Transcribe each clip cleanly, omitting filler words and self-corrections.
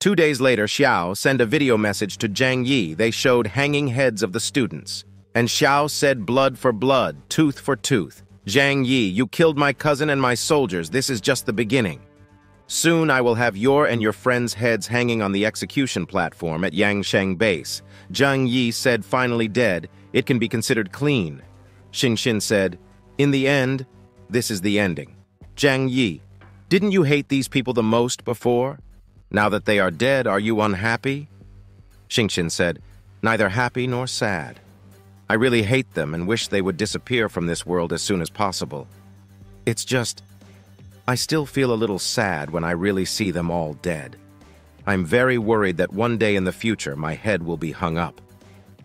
2 days later, Xiao sent a video message to Zhang Yi. They showed hanging heads of the students. And Xiao said, blood for blood, tooth for tooth. Zhang Yi, you killed my cousin and my soldiers. This is just the beginning. Soon I will have your and your friends' heads hanging on the execution platform at Yangsheng Base. Zhang Yi said, finally dead, it can be considered clean. Xingxin said, in the end, this is the ending. Zhang Yi, didn't you hate these people the most before? Now that they are dead, are you unhappy? Xingxin said, neither happy nor sad. I really hate them and wish they would disappear from this world as soon as possible. It's just, I still feel a little sad when I really see them all dead. I'm very worried that one day in the future my head will be hung up.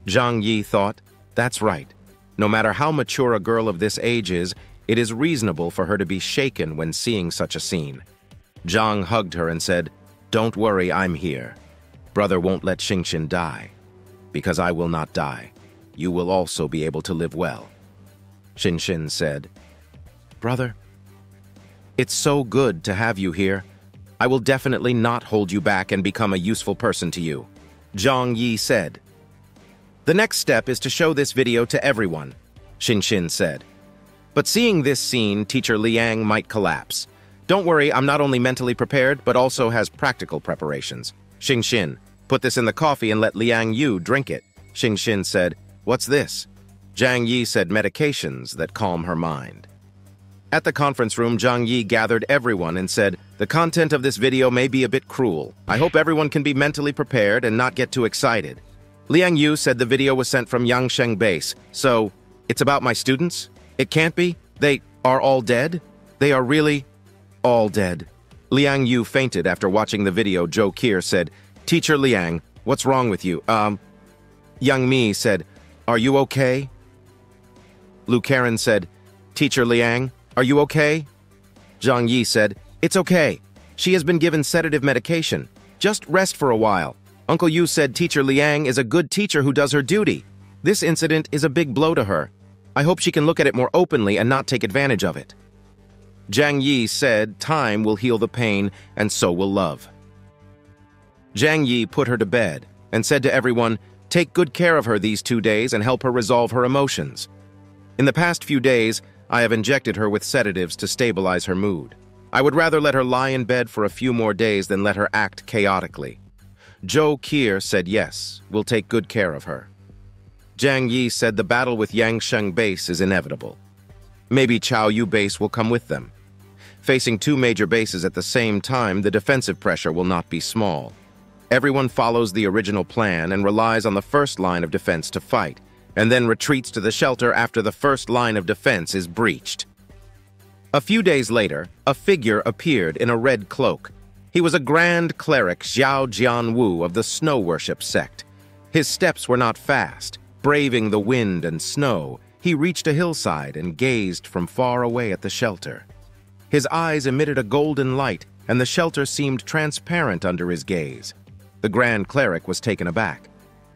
Zhang Yi thought, that's right. No matter how mature a girl of this age is, it is reasonable for her to be shaken when seeing such a scene. Zhang hugged her and said, don't worry, I'm here. Brother won't let Xingxin die. Because I will not die. You will also be able to live well. Xingxin said, brother, it's so good to have you here. I will definitely not hold you back and become a useful person to you. Zhang Yi said. The next step is to show this video to everyone, Xingxin said. But seeing this scene, Teacher Liang might collapse. Don't worry, I'm not only mentally prepared, but also has practical preparations. Xingxin, put this in the coffee and let Liang Yu drink it. Xingxin said, what's this? Zhang Yi said medications that calm her mind. At the conference room, Zhang Yi gathered everyone and said, the content of this video may be a bit cruel. I hope everyone can be mentally prepared and not get too excited. Liang Yu said the video was sent from Yangsheng Base, so it's about my students? It can't be? They are all dead? They are really all dead. Liang Yu fainted after watching the video. Zhou Qi said, Teacher Liang, what's wrong with you? Yang Mi said, are you okay? Lu Karen said, Teacher Liang, are you okay? Zhang Yi said, it's okay. She has been given sedative medication. Just rest for a while. Uncle Yu said Teacher Liang is a good teacher who does her duty. This incident is a big blow to her. I hope she can look at it more openly and not take advantage of it. Zhang Yi said time will heal the pain and so will love. Zhang Yi put her to bed and said to everyone, take good care of her these 2 days and help her resolve her emotions. In the past few days, I have injected her with sedatives to stabilize her mood. I would rather let her lie in bed for a few more days than let her act chaotically. Zhou Qi said yes, we'll take good care of her. Zhang Yi said the battle with Yangsheng Base is inevitable. Maybe Chaoyu Base will come with them. Facing 2 major bases at the same time, the defensive pressure will not be small. Everyone follows the original plan and relies on the first line of defense to fight, and then retreats to the shelter after the first line of defense is breached. A few days later, a figure appeared in a red cloak. He was a grand cleric, Xiao Jianwu of the Snow Worship sect. His steps were not fast. Braving the wind and snow, he reached a hillside and gazed from far away at the shelter. His eyes emitted a golden light, and the shelter seemed transparent under his gaze. The grand cleric was taken aback.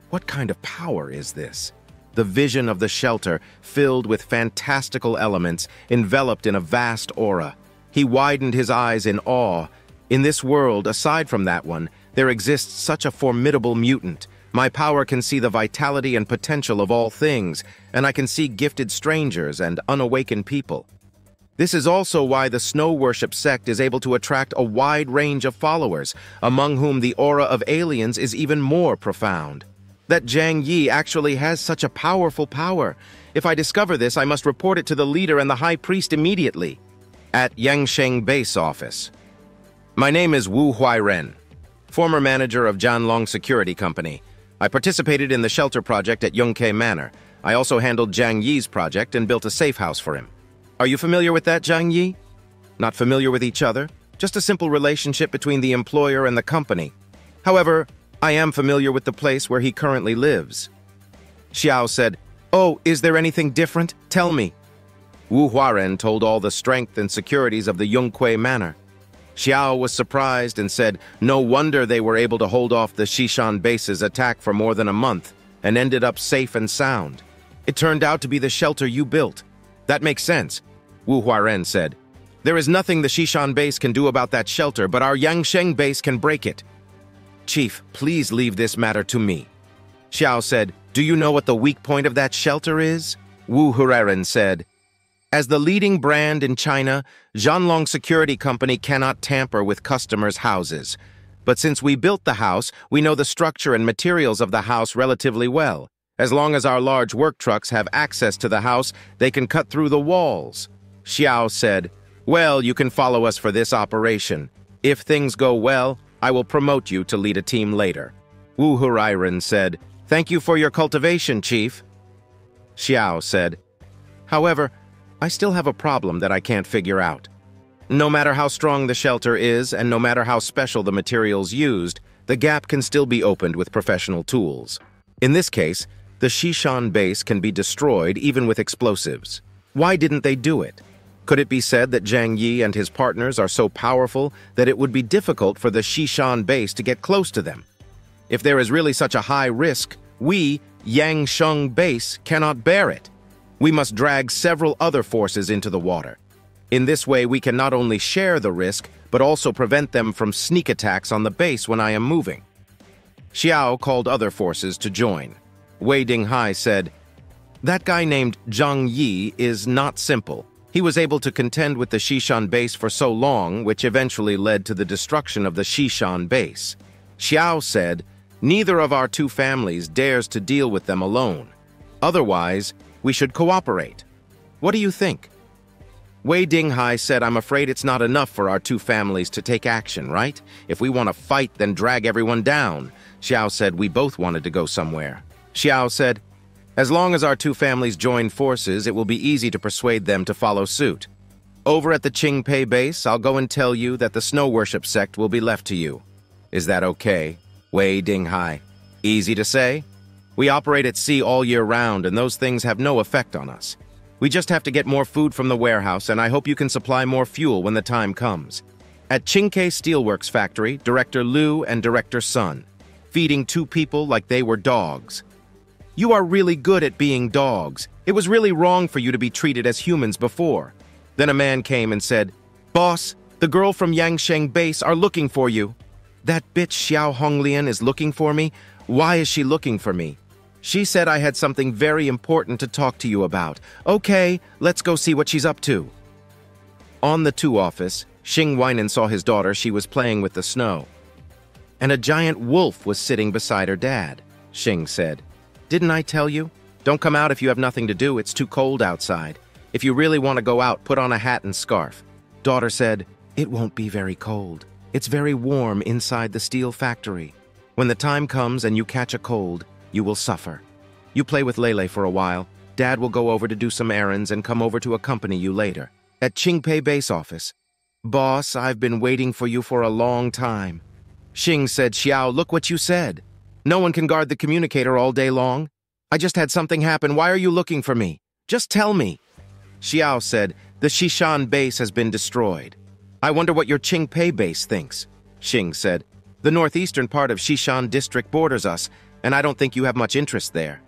What kind of power is this? The vision of the shelter, filled with fantastical elements, enveloped in a vast aura. He widened his eyes in awe. In this world, aside from that one, there exists such a formidable mutant. My power can see the vitality and potential of all things, and I can see gifted strangers and unawakened people. This is also why the Snow Worship sect is able to attract a wide range of followers, among whom the aura of aliens is even more profound. That Zhang Yi actually has such a powerful power. If I discover this, I must report it to the leader and the high priest immediately. At Yangsheng Base Office. My name is Wu Huairen, former manager of Jianlong Security Company. I participated in the shelter project at Yongke Manor. I also handled Zhang Yi's project and built a safe house for him. Are you familiar with that, Zhang Yi? Not familiar with each other? Just a simple relationship between the employer and the company. However, I am familiar with the place where he currently lives. Xiao said, oh, is there anything different? Tell me. Wu Huaren told all the strength and securities of the Yongke Manor. Xiao was surprised and said, no wonder they were able to hold off the Xishan base's attack for more than a month and ended up safe and sound. It turned out to be the shelter you built. That makes sense, Wu Huaren said. There is nothing the Xishan base can do about that shelter, but our Yangsheng base can break it. Chief, please leave this matter to me. Xiao said, do you know what the weak point of that shelter is? Wu Huiren said, as the leading brand in China, Zhanlong Security Company cannot tamper with customers' houses. But since we built the house, we know the structure and materials of the house relatively well. As long as our large work trucks have access to the house, they can cut through the walls. Xiao said, well, you can follow us for this operation. If things go well, I will promote you to lead a team later. Wu Huiren said, thank you for your cultivation, Chief. Xiao said, however, I still have a problem that I can't figure out. No matter how strong the shelter is, and no matter how special the materials used, the gap can still be opened with professional tools. In this case, the Xishan base can be destroyed even with explosives. Why didn't they do it? Could it be said that Zhang Yi and his partners are so powerful that it would be difficult for the Xishan base to get close to them? If there is really such a high risk, we, Yangsheng base, cannot bear it. We must drag several other forces into the water. In this way, we can not only share the risk, but also prevent them from sneak attacks on the base when I am moving. Xiao called other forces to join. Wei Dinghai said, that guy named Zhang Yi is not simple. He was able to contend with the Xishan base for so long, which eventually led to the destruction of the Xishan base. Xiao said, neither of our two families dares to deal with them alone. Otherwise, we should cooperate. What do you think? Wei Dinghai said, I'm afraid it's not enough for our two families to take action, right? If we want to fight, then drag everyone down. Xiao said, we both wanted to go somewhere. Xiao said, as long as our two families join forces, it will be easy to persuade them to follow suit. Over at the Qingpei base, I'll go and tell you that the snow worship sect will be left to you. Is that okay, Wei Dinghai? Easy to say? We operate at sea all year round, and those things have no effect on us. We just have to get more food from the warehouse, and I hope you can supply more fuel when the time comes. At Qingpei Steelworks Factory, Director Liu and Director Sun, feeding two people like they were dogs. You are really good at being dogs. It was really wrong for you to be treated as humans before. Then a man came and said, Boss, the girl from Yangsheng base are looking for you. That bitch Xiao Honglian is looking for me? Why is she looking for me? She said I had something very important to talk to you about. Okay, let's go see what she's up to. On the 2 office, Xing Weinan saw his daughter. She was playing with the snow. And a giant wolf was sitting beside her dad. Xing said, didn't I tell you? Don't come out if you have nothing to do. It's too cold outside. If you really want to go out, put on a hat and scarf. Daughter said, it won't be very cold. It's very warm inside the steel factory. When the time comes and you catch a cold, you will suffer. You play with Lele for a while. Dad will go over to do some errands and come over to accompany you later. At Qingpei base office. Boss, I've been waiting for you for a long time. Xing said, Xiao, look what you said. No one can guard the communicator all day long. I just had something happen. Why are you looking for me? Just tell me. Xiao said, the Xishan base has been destroyed. I wonder what your Qingpei base thinks. Xing said, the northeastern part of Xishan district borders us, and I don't think you have much interest there.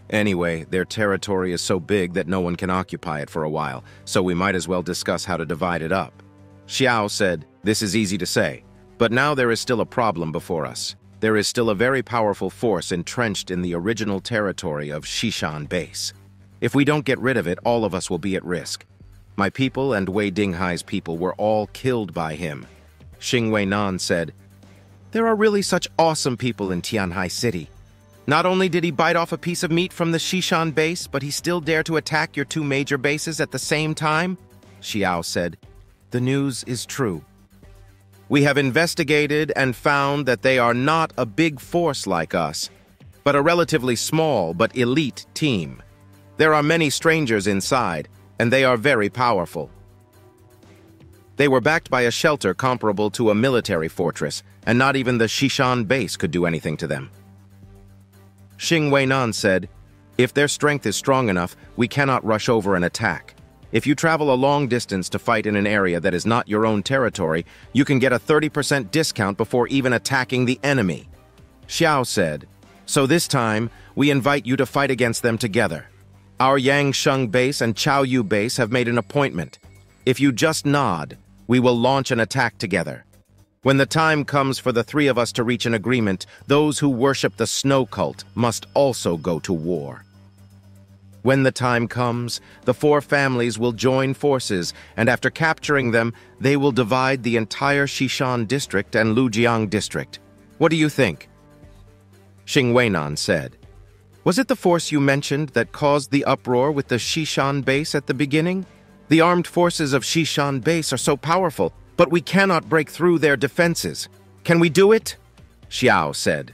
Anyway, their territory is so big that no one can occupy it for a while, so we might as well discuss how to divide it up. Xiao said, this is easy to say, but now there is still a problem before us. There is still a very powerful force entrenched in the original territory of Xishan base. If we don't get rid of it, all of us will be at risk. My people and Wei Dinghai's people were all killed by him. Xing Weinan said, there are really such awesome people in Tianhai City. Not only did he bite off a piece of meat from the Xishan base, but he still dared to attack your 2 major bases at the same time? Xiao said, the news is true. We have investigated and found that they are not a big force like us, but a relatively small but elite team. There are many strangers inside, and they are very powerful. They were backed by a shelter comparable to a military fortress, and not even the Xishan base could do anything to them. Xing Weinan said, if their strength is strong enough, we cannot rush over and attack. If you travel a long distance to fight in an area that is not your own territory, you can get a 30% discount before even attacking the enemy. Xiao said, so this time, we invite you to fight against them together. Our Yangsheng base and Chaoyu base have made an appointment. If you just nod, we will launch an attack together. When the time comes for the three of us to reach an agreement, those who worship the snow cult must also go to war. When the time comes, the four families will join forces, and after capturing them, they will divide the entire Xishan district and Lujiang district. What do you think? Xing Weinan said, "Was it the force you mentioned that caused the uproar with the Xishan base at the beginning? The armed forces of Xishan base are so powerful, but we cannot break through their defenses. Can we do it?" Xiao said.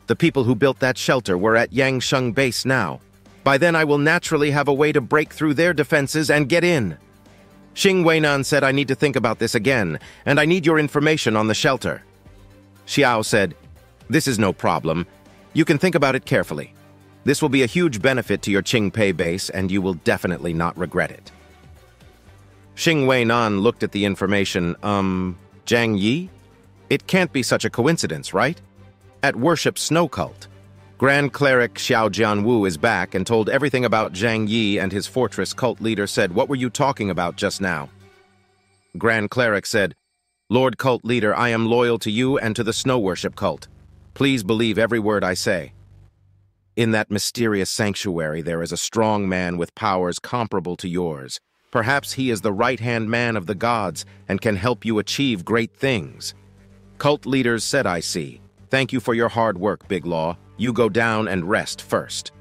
"The people who built that shelter were at Yangsheng base now. By then I will naturally have a way to break through their defenses and get in." Xing Weinan said, "I need to think about this again, and I need your information on the shelter." Xiao said, "This is no problem. You can think about it carefully. This will be a huge benefit to your Qingpei base, and you will definitely not regret it." Xing Weinan looked at the information. Zhang Yi? It can't be such a coincidence, right? At Worship Snow Cult. Grand Cleric Xiao Jianwu is back and told everything about Zhang Yi, and his fortress cult leader said, "What were you talking about just now?" Grand Cleric said, "Lord Cult Leader, I am loyal to you and to the Snow Worship Cult. Please believe every word I say. In that mysterious sanctuary there is a strong man with powers comparable to yours. Perhaps he is the right-hand man of the gods and can help you achieve great things." Cult leaders said, "I see. Thank you for your hard work, Big Law. You go down and rest first."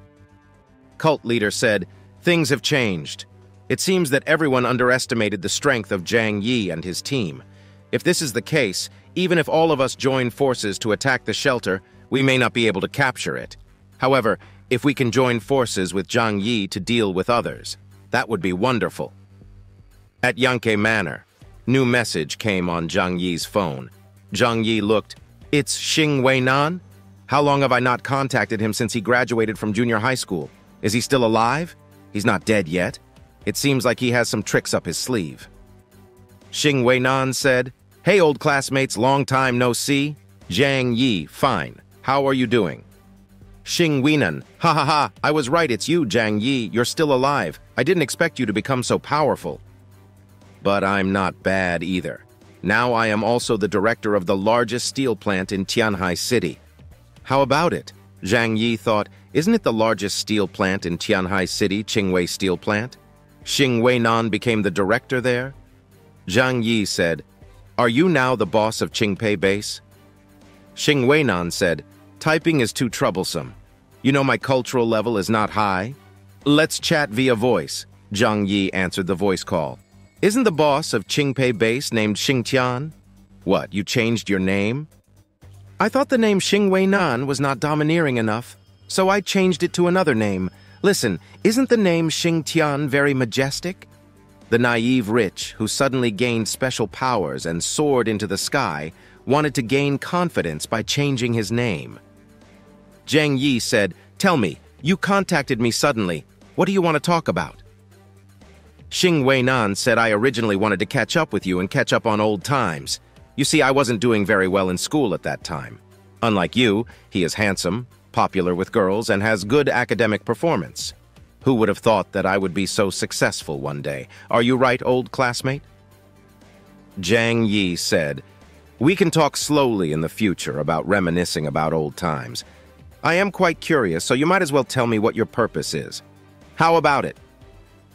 Cult leader said, "Things have changed. It seems that everyone underestimated the strength of Zhang Yi and his team. If this is the case, even if all of us join forces to attack the shelter, we may not be able to capture it. However, if we can join forces with Zhang Yi to deal with others, that would be wonderful." At Yanke Manor, new message came on Zhang Yi's phone. Zhang Yi looked. "It's Xing Weinan? How long have I not contacted him since he graduated from junior high school? Is he still alive? He's not dead yet. It seems like he has some tricks up his sleeve." Xing Weinan said, "Hey, old classmates, long time no see. Zhang Yi, fine. How are you doing?" Xing Weinan, "Ha ha ha, I was right, it's you, Zhang Yi. You're still alive. I didn't expect you to become so powerful." "But I'm not bad either. Now I am also the director of the largest steel plant in Tianhai City." "How about it?" Zhang Yi thought, "Isn't it the largest steel plant in Tianhai City, Qingwei Steel Plant?" Xing Weinan became the director there. Zhang Yi said, "Are you now the boss of Qingpei Base?" Xing Weinan said, "Typing is too troublesome. You know my cultural level is not high. Let's chat via voice." Zhang Yi answered the voice call. "Isn't the boss of Qingpei Base named Xingtian?" "What, you changed your name?" "I thought the name Xing Weinan was not domineering enough, so I changed it to another name. Listen, isn't the name Xingtian very majestic?" The naive rich, who suddenly gained special powers and soared into the sky, wanted to gain confidence by changing his name. Zhang Yi said, "Tell me, you contacted me suddenly. What do you want to talk about?" Xing Weinan said, "I originally wanted to catch up with you and catch up on old times. You see, I wasn't doing very well in school at that time. Unlike you, he is handsome, popular with girls, and has good academic performance. Who would have thought that I would be so successful one day? Are you right, old classmate?" Zhang Yi said, "We can talk slowly in the future about reminiscing about old times. I am quite curious, so you might as well tell me what your purpose is. How about it?"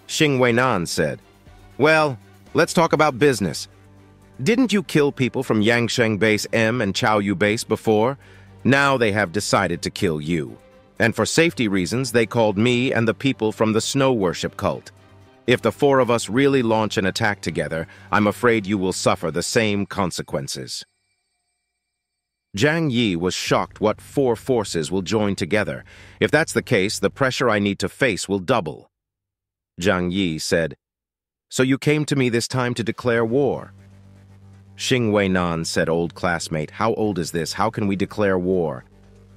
Xing Weinan said, "Well, let's talk about business. Didn't you kill people from Yangsheng Base M and Chaoyu Base before? Now they have decided to kill you. And for safety reasons, they called me and the people from the Snow Worship Cult. If the four of us really launch an attack together, I'm afraid you will suffer the same consequences." Zhang Yi was shocked what four forces will join together. If that's the case, the pressure I need to face will double. Zhang Yi said, "So you came to me this time to declare war?" Xing Weinan said, "Old classmate, how old is this? How can we declare war?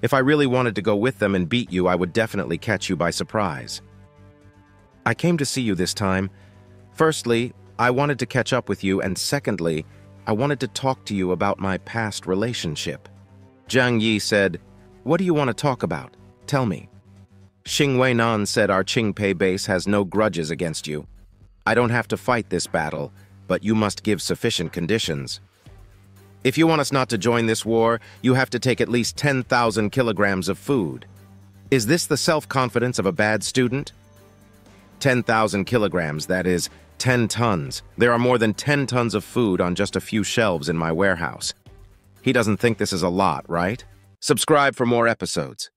If I really wanted to go with them and beat you, I would definitely catch you by surprise. I came to see you this time. Firstly, I wanted to catch up with you, and secondly, I wanted to talk to you about my past relationship." Zhang Yi said, "What do you want to talk about? Tell me." Xing Weinan said, "Our Qingpei base has no grudges against you. I don't have to fight this battle, but you must give sufficient conditions." If you want us not to join this war, you have to take at least 10,000 kilograms of food. Is this the self-confidence of a bad student? 10,000 kilograms, that is 10 tons. There are more than 10 tons of food on just a few shelves in my warehouse. He doesn't think this is a lot, right? Subscribe for more episodes.